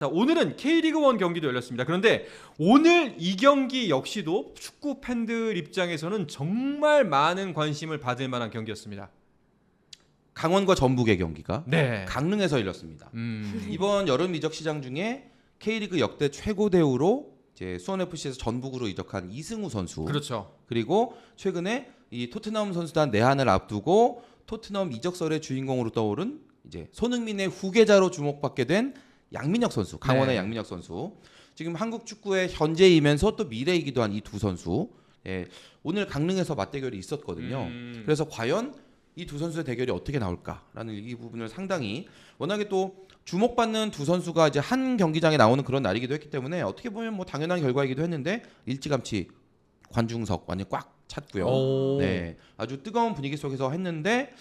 자, 오늘은 K리그1 경기도 열렸습니다. 그런데 오늘 이 경기 역시도 축구 팬들 입장에서는 정말 많은 관심을 받을 만한 경기였습니다. 강원과 전북의 경기가 네. 강릉에서 열렸습니다. 이번 여름 이적 시장 중에 K리그 역대 최고 대우로 이제 수원 FC에서 전북으로 이적한 이승우 선수. 그렇죠. 그리고 최근에 이 토트넘 선수단 내한을 앞두고 토트넘 이적설의 주인공으로 떠오른 이제 손흥민의 후계자로 주목받게 된 양민혁 선수, 강원의 네. 양민혁 선수. 지금 한국 축구의 현재이면서 또 미래이기도 한 이 두 선수. 예, 오늘 강릉에서 맞대결이 있었거든요. 그래서 과연 이 두 선수의 대결이 어떻게 나올까라는 이 부분을 상당히 워낙에 또 주목받는 두 선수가 이제 한 경기장에 나오는 그런 날이기도 했기 때문에 어떻게 보면 뭐 당연한 결과이기도 했는데 일찌감치 관중석 완전 꽉 찼고요. 오. 네, 아주 뜨거운 분위기 속에서 했는데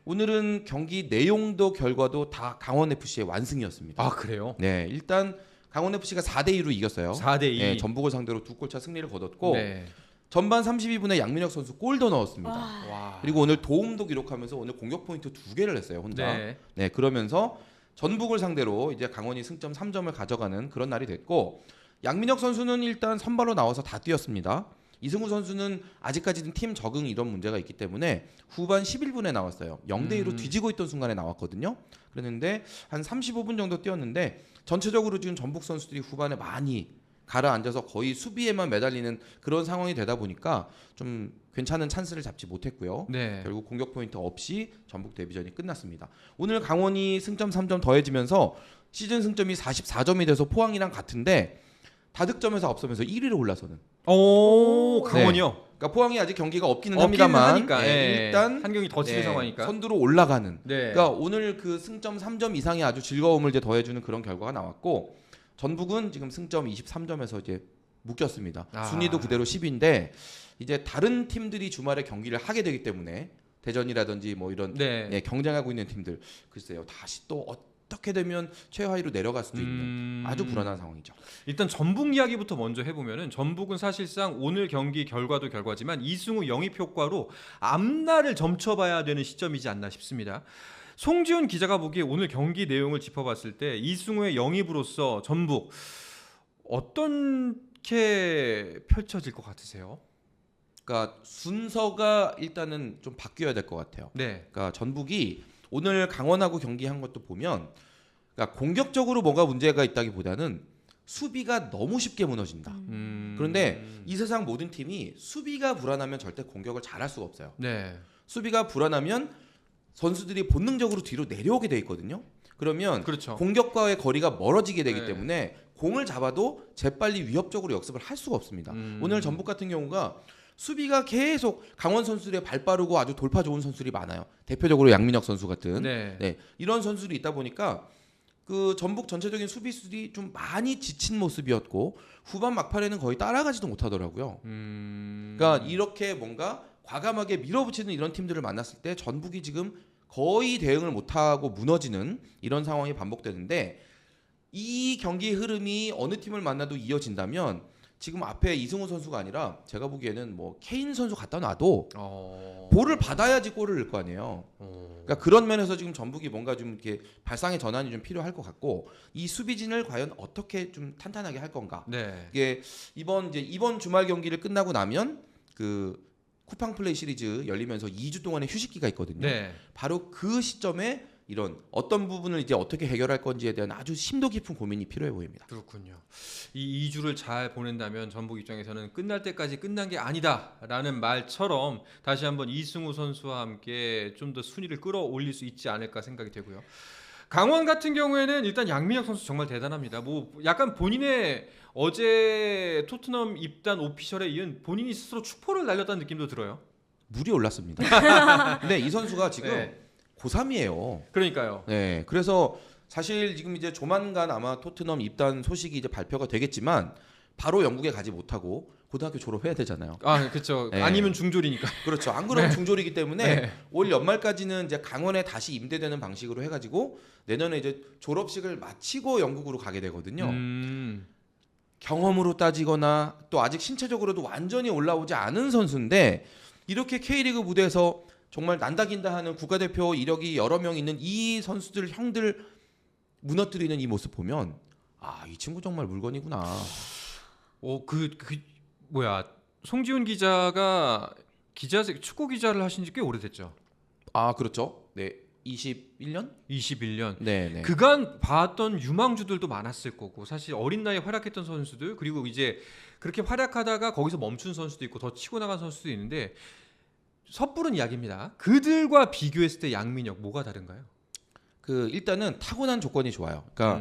오늘은 경기 내용도 결과도 다 강원 FC의 완승이었습니다. 아, 그래요? 네, 일단 강원 FC가 4대 2로 이겼어요. 4대 2. 네, 전북을 상대로 두 골차 승리를 거뒀고 네. 전반 32분에 양민혁 선수 골도 넣었습니다. 와. 그리고 오늘 도움도 기록하면서 오늘 공격 포인트 2개를 했어요, 혼자. 네. 네, 그러면서 전북을 상대로 이제 강원이 승점 3점을 가져가는 그런 날이 됐고 양민혁 선수는 일단 선발로 나와서 다 뛰었습니다. 이승우 선수는 아직까지는 팀 적응 이런 문제가 있기 때문에 후반 11분에 나왔어요. 0대 2로 뒤지고 있던 순간에 나왔거든요. 그랬는데 한 35분 정도 뛰었는데 전체적으로 지금 전북 선수들이 후반에 많이 가라앉아서 거의 수비에만 매달리는 그런 상황이 되다 보니까 좀 괜찮은 찬스를 잡지 못했고요. 네. 결국 공격 포인트 없이 전북 데뷔전이 끝났습니다. 오늘 강원이 승점 3점 더해지면서 시즌 승점이 44점이 돼서 포항이랑 같은데 다득점에서 앞서면서 1위로 올라서는. 오, 강원이요. 그러니까 포항이 아직 경기가 없기는 없기는 합니다만 하니까, 네, 예. 일단 한 경기 더 치는 상황이니까. 선두로 올라가는. 네. 그러니까 오늘 그 승점 3점 이상의 아주 즐거움을 이제 더해주는 그런 결과가 나왔고 전북은 지금 승점 23점에서 이제 묶였습니다. 아. 순위도 그대로 10위인데 이제 다른 팀들이 주말에 경기를 하게 되기 때문에 대전이라든지 뭐 이런 네. 예, 경쟁하고 있는 팀들 글쎄요 다시 또 어떻게 되면 최하위로 내려갈 수도 있는 아주 불안한 상황이죠. 일단 전북 이야기부터 먼저 해보면은 전북은 사실상 오늘 경기 결과도 결과지만 이승우 영입 효과로 앞날을 점쳐봐야 되는 시점이지 않나 싶습니다. 송지훈 기자가 보기에 오늘 경기 내용을 짚어봤을 때 이승우의 영입으로서 전북 어떻게 펼쳐질 것 같으세요? 그러니까 순서가 일단은 좀 바뀌어야 될 것 같아요. 네. 그러니까 전북이 오늘 강원하고 경기한 것도 보면 그러니까 공격적으로 뭐가 문제가 있다기보다는 수비가 너무 쉽게 무너진다. 그런데 이 세상 모든 팀이 수비가 불안하면 절대 공격을 잘할 수가 없어요. 네. 수비가 불안하면 선수들이 본능적으로 뒤로 내려오게 돼 있거든요. 그러면 그렇죠. 공격과의 거리가 멀어지게 되기 네. 때문에 공을 잡아도 재빨리 위협적으로 역습을 할 수가 없습니다. 오늘 전북 같은 경우가 수비가 계속 강원 선수들의 발 빠르고 아주 돌파 좋은 선수들이 많아요. 대표적으로 양민혁 선수 같은 네. 이런 선수들이 있다 보니까 그 전북 전체적인 수비수들이 좀 많이 지친 모습이었고 후반 막판에는 거의 따라가지도 못하더라고요. 그러니까 이렇게 뭔가 과감하게 밀어붙이는 이런 팀들을 만났을 때 전북이 지금 거의 대응을 못하고 무너지는 이런 상황이 반복되는데 이 경기 흐름이 어느 팀을 만나도 이어진다면 지금 앞에 이승우 선수가 아니라 제가 보기에는 뭐 케인 선수 갖다 놔도 볼을 받아야지 골을 넣을 거 아니에요. 그러니까 그런 면에서 지금 전북이 뭔가 좀 이렇게 발상의 전환이 좀 필요할 것 같고 이 수비진을 과연 어떻게 좀 탄탄하게 할 건가. 네. 이게 이번 주말 경기를 끝나고 나면 그 쿠팡 플레이 시리즈 열리면서 2주 동안의 휴식기가 있거든요. 네. 바로 그 시점에 이런 어떤 부분을 이제 어떻게 해결할 건지에 대한 아주 심도 깊은 고민이 필요해 보입니다. 그렇군요. 이 2주를 잘 보낸다면 전북 입장에서는 끝날 때까지 끝난 게 아니다라는 말처럼 다시 한번 이승우 선수와 함께 좀 더 순위를 끌어올릴 수 있지 않을까 생각이 되고요. 강원 같은 경우에는 일단 양민혁 선수 정말 대단합니다. 뭐 약간 본인의 어제 토트넘 입단 오피셜에 이은 본인이 스스로 축포를 날렸다는 느낌도 들어요. 물이 올랐습니다. 근데 이 선수가 지금 네. 고3이에요. 그러니까요. 네, 그래서 사실 지금 이제 조만간 아마 토트넘 입단 소식이 이제 발표가 되겠지만 바로 영국에 가지 못하고 고등학교 졸업해야 되잖아요. 아, 그렇죠. 네. 아니면 중졸이니까. 그렇죠. 안 그러면 네. 중졸이기 때문에 네. 올 연말까지는 이제 강원에 다시 임대되는 방식으로 해가지고 내년에 이제 졸업식을 마치고 영국으로 가게 되거든요. 경험으로 따지거나 또 아직 신체적으로도 완전히 올라오지 않은 선수인데 이렇게 K리그 무대에서 정말 난다긴다 하는 국가대표 이력이 여러 명 있는 이 선수들 형들 무너뜨리는 이 모습 보면 이 친구 정말 물건이구나. 뭐야, 송지훈 기자가 축구 기자를 하신 지 꽤 오래됐죠. 그렇죠. 네, 21년? 21년. 네. 그간 봤던 유망주들도 많았을 거고, 사실 어린 나이에 활약했던 선수들, 그리고 이제 그렇게 활약하다가 거기서 멈춘 선수도 있고 더 치고 나간 선수도 있는데, 섣부른 이야기입니다. 그들과 비교했을 때 양민혁 뭐가 다른가요? 일단은 타고난 조건이 좋아요. 그러니까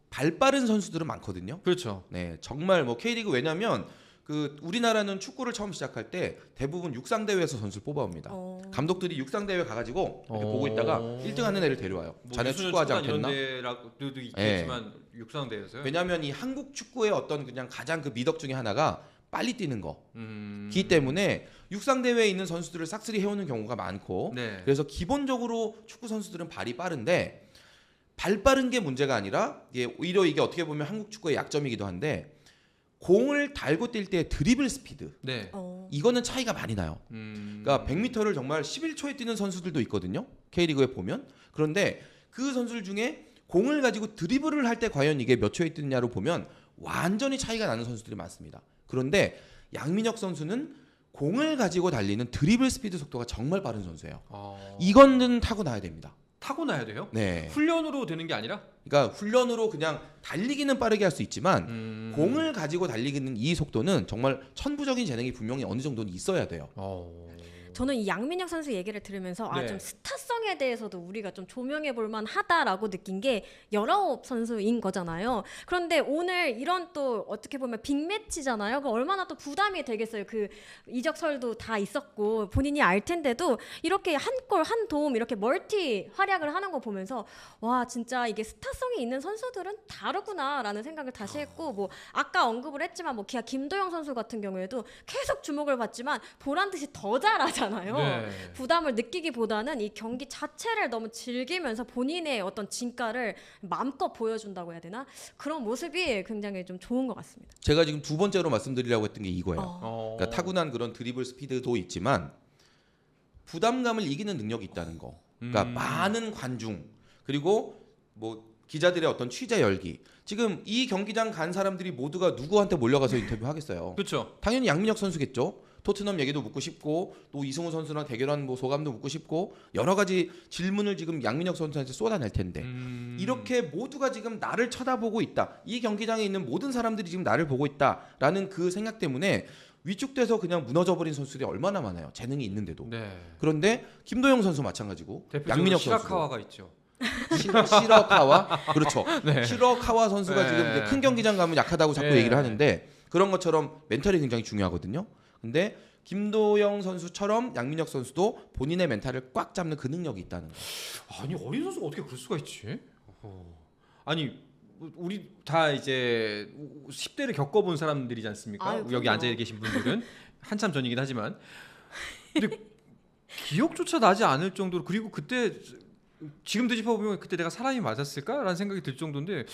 발 빠른 선수들은 많거든요. 그렇죠. 네, 정말 뭐 K리그, 왜냐면 우리나라는 축구를 처음 시작할 때 대부분 육상 대회에서 선수를 뽑아옵니다. 감독들이 육상 대회 가가지고 이렇게 보고 있다가 1등하는 애를 데려와요. 자네 축구하지 않겠나? 이런 데도 있겠지만 육상 대회에서요. 왜냐하면 이 한국 축구의 어떤 그냥 가장 미덕 중에 하나가 빨리 뛰는 거기 때문에 육상 대회에 있는 선수들을 싹쓸이 해오는 경우가 많고, 네. 그래서 기본적으로 축구 선수들은 발이 빠른데, 발 빠른 게 문제가 아니라 오히려 이게 어떻게 보면 한국 축구의 약점이기도 한데, 공을 달고 뛸 때 드리블 스피드, 네. 이거는 차이가 많이 나요. 그러니까 100m를 정말 11초에 뛰는 선수들도 있거든요, K리그에 보면. 그런데 그 선수들 중에 공을 가지고 드리블을 할 때 과연 이게 몇 초에 뛰느냐로 보면 완전히 차이가 나는 선수들이 많습니다. 그런데 양민혁 선수는 공을 가지고 달리는 드리블 스피드 속도가 정말 빠른 선수예요. 이거는 타고나야 됩니다. 타고나야 돼요? 네. 훈련으로 되는 게 아니라? 그러니까 훈련으로 그냥 달리기는 빠르게 할 수 있지만 공을 가지고 달리는 이 속도는 정말 천부적인 재능이 분명히 어느 정도는 있어야 돼요. 저는 이 양민혁 선수 얘기를 들으면서 네. 좀 스타성에 대해서도 우리가 좀 조명해 볼 만하다라고 느낀 게 19 선수인 거잖아요. 그런데 오늘 이런 또 어떻게 보면 빅매치잖아요. 그 얼마나 또 부담이 되겠어요. 그 이적설도 다 있었고 본인이 알 텐데도 이렇게 한 골 한 도움 이렇게 멀티 활약을 하는 거 보면서 와, 진짜 이게 스타성이 있는 선수들은 다르구나라는 생각을 다시 했고, 뭐 아까 언급을 했지만 뭐 기아 김도영 선수 같은 경우에도 계속 주목을 받지만 보란 듯이 더 잘하잖아요. 네. 부담을 느끼기보다는 이 경기 자체를 너무 즐기면서 본인의 어떤 진가를 마음껏 보여준다고 해야 되나? 그런 모습이 굉장히 좀 좋은 것 같습니다. 제가 지금 두 번째로 말씀드리려고 했던 게 이거예요. 그러니까 타고난 그런 드리블 스피드도 있지만 부담감을 이기는 능력이 있다는 거. 그러니까 많은 관중, 그리고 뭐 기자들의 어떤 취재 열기. 지금 이 경기장 간 사람들이 모두가 누구한테 몰려가서 인터뷰 하겠어요. 그렇죠. 당연히 양민혁 선수겠죠. 토트넘 얘기도 묻고 싶고, 또 이승우 선수랑 대결한 뭐 소감도 묻고 싶고, 여러 가지 질문을 지금 양민혁 선수한테 쏟아낼 텐데, 이렇게 모두가 지금 나를 쳐다보고 있다, 이 경기장에 있는 모든 사람들이 지금 나를 보고 있다라는 그 생각 때문에 위축돼서 그냥 무너져버린 선수들이 얼마나 많아요, 재능이 있는데도. 네. 그런데 김도영 선수 마찬가지고, 양민혁 선수, 시라카와가 있죠. 시러카와, 그렇죠. 네. 시러카와 선수가 네. 지금 이제 큰 경기장 가면 약하다고 자꾸 네. 얘기를 하는데, 그런 것처럼 멘탈이 굉장히 중요하거든요. 근데 김도영 선수처럼 양민혁 선수도 본인의 멘탈을 꽉 잡는 그 능력이 있다는 거. 아니, 어린 선수가 어떻게 그럴 수가 있지? 아니, 우리 다 이제 10대를 겪어본 사람들이지 않습니까? 아유, 여기 그럼요. 앉아 계신 분들은 한참 전이긴 하지만, 근데 기억조차 나지 않을 정도로, 그리고 그때 지금 되짚어 보면 그때 내가 사람이 맞았을까라는 생각이 들 정도인데,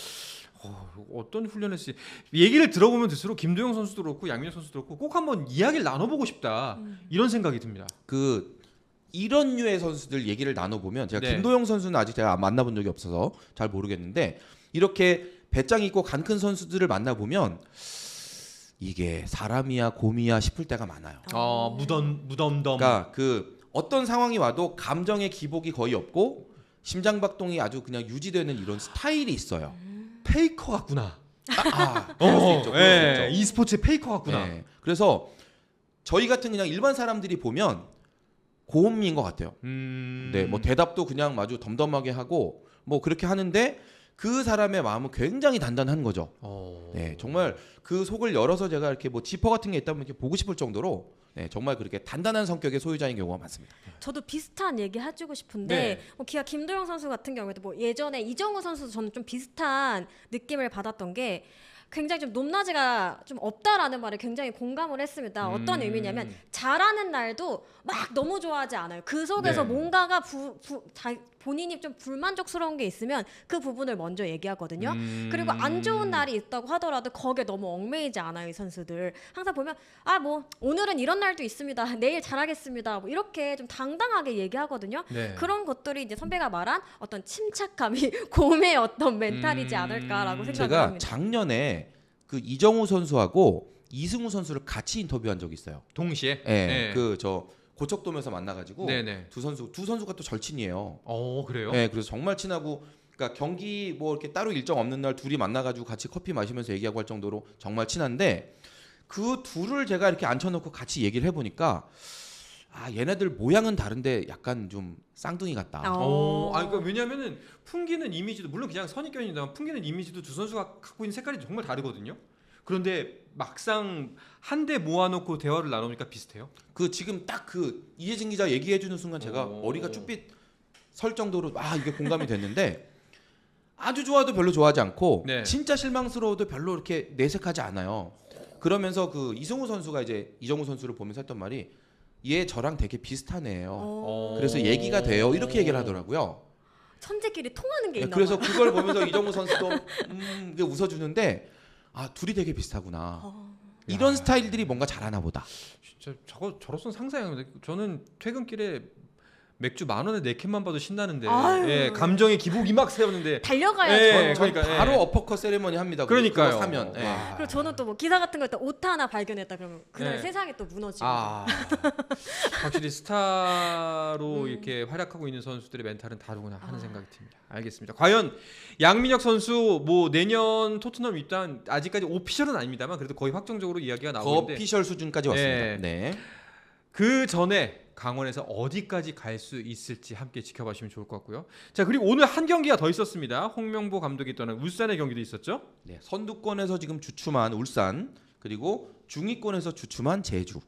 어떤 훈련했지? 얘기를 들어보면 들수록 김도영 선수도 그렇고 양민혁 선수도 그렇고 꼭 한번 이야기를 나눠보고 싶다, 이런 생각이 듭니다. 이런 류의 선수들 얘기를 나눠보면, 제가 네. 김도영 선수는 아직 제가 만나본 적이 없어서 잘 모르겠는데, 이렇게 배짱 있고 간 큰 선수들을 만나보면 이게 사람이야 곰이야 싶을 때가 많아요. 무덤덤. 그러니까 어떤 상황이 와도 감정의 기복이 거의 없고 심장박동이 아주 그냥 유지되는 이런 스타일이 있어요. 페이커 같구나. 그럴 수 있죠. 그럴 수 있죠. e스포츠의 페이커 같구나. 네. 그래서 저희 같은 그냥 일반 사람들이 보면 고음인 것 같아요. 네, 뭐 대답도 그냥 아주 덤덤하게 하고 뭐 그렇게 하는데, 그 사람의 마음은 굉장히 단단한 거죠. 네, 정말 그 속을 열어서 제가 이렇게 뭐 지퍼 같은 게 있다면 이렇게 보고 싶을 정도로, 네, 정말 그렇게 단단한 성격의 소유자인 경우가 많습니다. 저도 비슷한 얘기 해주고 싶은데, 네. 기아 김도영 선수 같은 경우에도 뭐 예전에 이정우 선수도 저는 좀 비슷한 느낌을 받았던 게, 굉장히 좀 높낮이가 좀 없다라는 말에 굉장히 공감을 했습니다. 어떤 의미냐면 잘하는 날도 막 너무 좋아하지 않아요. 그 속에서 네. 뭔가가 본인이 좀 불만족스러운 게 있으면 그 부분을 먼저 얘기하거든요. 그리고 안 좋은 날이 있다고 하더라도 거기에 너무 얽매이지 않아요, 이 선수들. 항상 보면 뭐 오늘은 이런 날도 있습니다. 내일 잘하겠습니다. 뭐 이렇게 좀 당당하게 얘기하거든요. 네. 그런 것들이 이제 선배가 말한 어떤 침착감이 곰의 어떤 멘탈이지 않을까라고 생각을 제가 합니다. 작년에 그 이정우 선수하고 이승우 선수를 같이 인터뷰한 적이 있어요. 동시에. 예, 네. 그 저 고척돔에서 만나가지고 네네. 두 선수가 또 절친이에요. 그래요? 예, 그래서 정말 친하고, 그러니까 경기 뭐 이렇게 따로 일정 없는 날 둘이 만나가지고 같이 커피 마시면서 얘기하고 할 정도로 정말 친한데, 그 둘을 제가 이렇게 앉혀놓고 같이 얘기를 해보니까 얘네들 모양은 다른데 약간 좀 쌍둥이 같다. 그러니까 왜냐면은 풍기는 이미지도 물론 그냥 선입견이지만 풍기는 이미지도 두 선수가 갖고 있는 색깔이 정말 다르거든요. 그런데 막상 한 대 모아놓고 대화를 나누니까 비슷해요. 그 지금 딱 그 이혜진 기자 얘기해주는 순간 제가 머리가 쭉빛 설 정도로 이게 공감이 됐는데, 아주 좋아도 별로 좋아하지 않고 네. 진짜 실망스러워도 별로 이렇게 내색하지 않아요. 그러면서 그 이승우 선수가 이제 이정우 선수를 보면서 했던 말이, 얘 저랑 되게 비슷하네요. 그래서 얘기가 돼요. 이렇게 얘기를 하더라고요. 천재끼리 통하는 게 있나 그래서 봐요. 그걸 보면서 이정우 선수도 이게 웃어주는데, 둘이 되게 비슷하구나. 이런 스타일들이 뭔가 잘하나 보다. 진짜 저로서는 상상이 저는 퇴근길에 맥주 10,000원에 4캔만 봐도 신나는데 아유. 감정의 기복이 막 세우는데 달려가야죠. 전 그러니까, 바로 어퍼컷 세레머니 합니다. 그러니까요. 그거 사면. 예. 와. 그리고 저는 또 뭐 기사 같은 거 때 오타 하나 발견했다 그러면 그날 네. 세상이 또 무너지고. 확실히 스타로 이렇게 활약하고 있는 선수들의 멘탈은 다르구나 하는 생각이 듭니다. 알겠습니다. 과연 양민혁 선수 뭐 내년 토트넘 입단 아직까지 오피셜은 아닙니다만 그래도 거의 확정적으로 이야기가 나오고 있는데 거피셜 수준까지 왔습니다. 네. 네. 그 전에 강원에서 어디까지 갈 수 있을지 함께 지켜봐주시면 좋을 것 같고요. 자, 그리고 오늘 한 경기가 더 있었습니다. 홍명보 감독이 떠난 울산의 경기도 있었죠. 네. 선두권에서 지금 주춤한 울산, 그리고 중위권에서 주춤한 제주.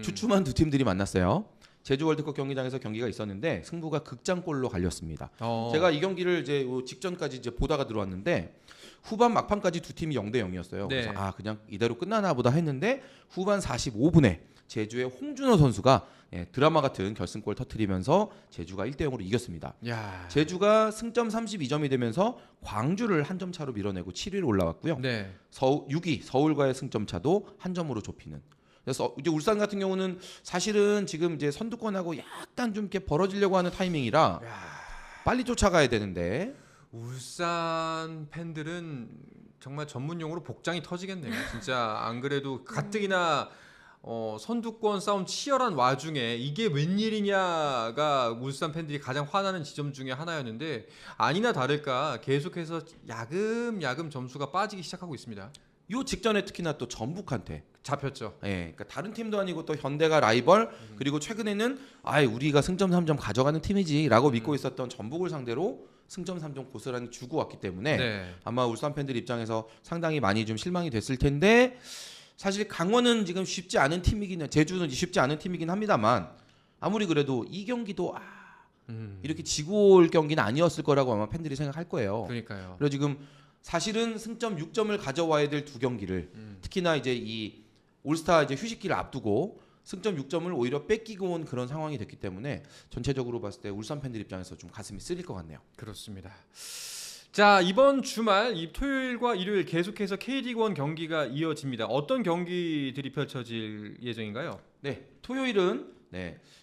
주춤한 두 팀들이 만났어요. 제주 월드컵 경기장에서 경기가 있었는데 승부가 극장골로 갈렸습니다. 제가 이 경기를 이제 직전까지 이제 보다가 들어왔는데 후반 막판까지 두 팀이 0대 0이었어요. 네. 그래서 그냥 이대로 끝나나 보다 했는데 후반 45분에 제주의 홍준호 선수가 드라마 같은 결승골 터뜨리면서 제주가 1대 0으로 이겼습니다. 야. 제주가 승점 32점이 되면서 광주를 한 점 차로 밀어내고 7위로 올라왔고요. 네. 6위 서울과의 승점 차도 한 점으로 좁히는. 그래서 이제 울산 같은 경우는 사실은 지금 이제 선두권하고 약간 좀 이렇게 벌어지려고 하는 타이밍이라 빨리 쫓아가야 되는데, 울산 팬들은 정말 전문 용어로 복장이 터지겠네요. 진짜 안 그래도 가뜩이나 선두권 싸움 치열한 와중에 이게 웬일이냐가 울산 팬들이 가장 화나는 지점 중에 하나였는데 아니나 다를까 계속해서 야금야금 점수가 빠지기 시작하고 있습니다. 요 직전에 특히나 또 전북한테 잡혔죠. 그러니까 다른 팀도 아니고 또 현대가 라이벌, 그리고 최근에는 우리가 승점 3점 가져가는 팀이지라고 믿고 있었던 전북을 상대로 승점 3점 고스란히 주고 왔기 때문에 네. 아마 울산 팬들 입장에서 상당히 많이 좀 실망이 됐을 텐데, 사실 강원은 지금 쉽지 않은 팀이긴, 제주는 쉽지 않은 팀이긴 합니다만 아무리 그래도 이 경기도 이렇게 지고 올 경기는 아니었을 거라고 아마 팬들이 생각할 거예요. 그러니까요. 그리고 지금 사실은 승점 6점을 가져와야 될 두 경기를 특히나 이제 이 올스타 이제 휴식기를 앞두고 승점 6점을 오히려 뺏기고 온 그런 상황이 됐기 때문에 전체적으로 봤을 때 울산 팬들 입장에서 좀 가슴이 쓰릴 것 같네요. 그렇습니다. 자, 이번 주말 이 토요일과 일요일 계속해서 K리그1 경기가 이어집니다. 어떤 경기들이 펼쳐질 예정인가요? 네, 토요일은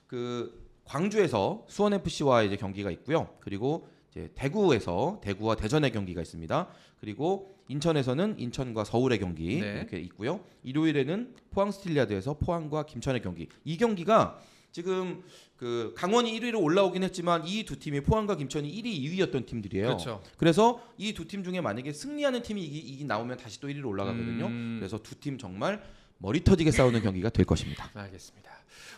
그 광주에서 수원 FC와 이제 경기가 있고요. 그리고 이제 대구에서 대구와 대전의 경기가 있습니다. 그리고 인천에서는 인천과 서울의 경기 이렇게 있고요. 일요일에는 포항 스틸리아드에서 포항과 김천의 경기. 이 경기가 지금 그 강원이 1위로 올라오긴 했지만 이 두 팀이 포항과 김천이 1위, 2위였던 팀들이에요. 그렇죠. 그래서 이 두 팀 중에 만약에 승리하는 팀이 이기 나오면 다시 또 1위로 올라가거든요. 그래서 두 팀 정말 머리 터지게 싸우는 경기가 될 것입니다. 알겠습니다.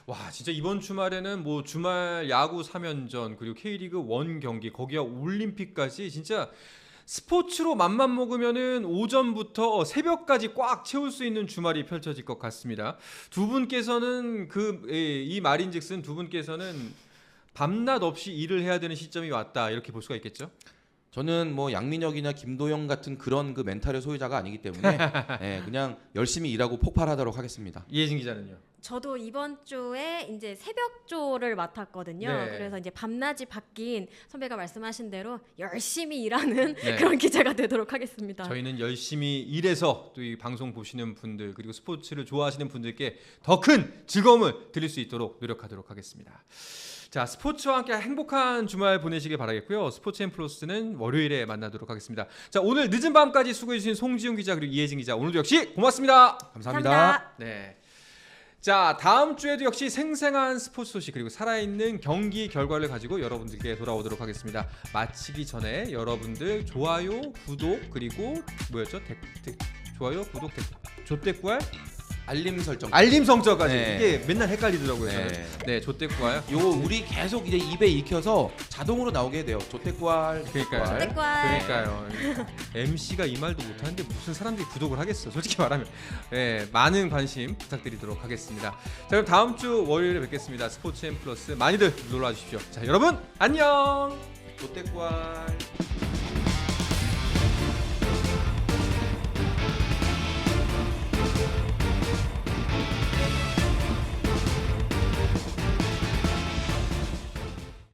와, 진짜 이번 주말에는 뭐 주말 야구 3연전 그리고 K리그 1 경기 거기와 올림픽까지 진짜 스포츠로 맘만 먹으면은 오전부터 새벽까지 꽉 채울 수 있는 주말이 펼쳐질 것 같습니다. 두 분께서는 이 말인즉슨 두 분께서는 밤낮 없이 일을 해야 되는 시점이 왔다 이렇게 볼 수가 있겠죠? 저는 뭐 양민혁이나 김도영 같은 그런 그 멘탈의 소유자가 아니기 때문에 그냥 열심히 일하고 폭발하도록 하겠습니다. 이혜진 기자는요? 저도 이번 주에 이제 새벽조를 맡았거든요. 네. 그래서 이제 밤낮이 바뀐 선배가 말씀하신 대로 열심히 일하는 네. 그런 기자가 되도록 하겠습니다. 저희는 열심히 일해서 또 이 방송 보시는 분들 그리고 스포츠를 좋아하시는 분들께 더 큰 즐거움을 드릴 수 있도록 노력하도록 하겠습니다. 자, 스포츠와 함께 행복한 주말 보내시길 바라겠고요. 스포츠앤플러스는 월요일에 만나도록 하겠습니다. 자, 오늘 늦은 밤까지 수고해주신 송지훈 기자 그리고 이혜진 기자 오늘도 역시 고맙습니다. 감사합니다. 네. 자, 다음 주에도 역시 생생한 스포츠 소식 그리고 살아있는 경기 결과를 가지고 여러분들께 돌아오도록 하겠습니다. 마치기 전에 여러분들 좋아요, 구독 그리고 뭐였죠? 좋아요, 구독, 조댓구알, 알림 설정. 알림 설정까지 네. 이게 맨날 헷갈리더라고요. 저는. 네. 네, 조댓구알. 요거 우리 계속 이제 입에 익혀서 자동으로 나오게 돼요. 조태구알. 그러니까요. 조댓구알. 그러니까요. MC가 이 말도 못하는데 무슨 사람들이 구독을 하겠어. 솔직히 말하면. 네, 많은 관심 부탁드리도록 하겠습니다. 자, 그럼 다음 주 월요일에 뵙겠습니다. 스포츠앤플러스 많이들 놀러와 주십시오. 자, 여러분 안녕. 조태구알.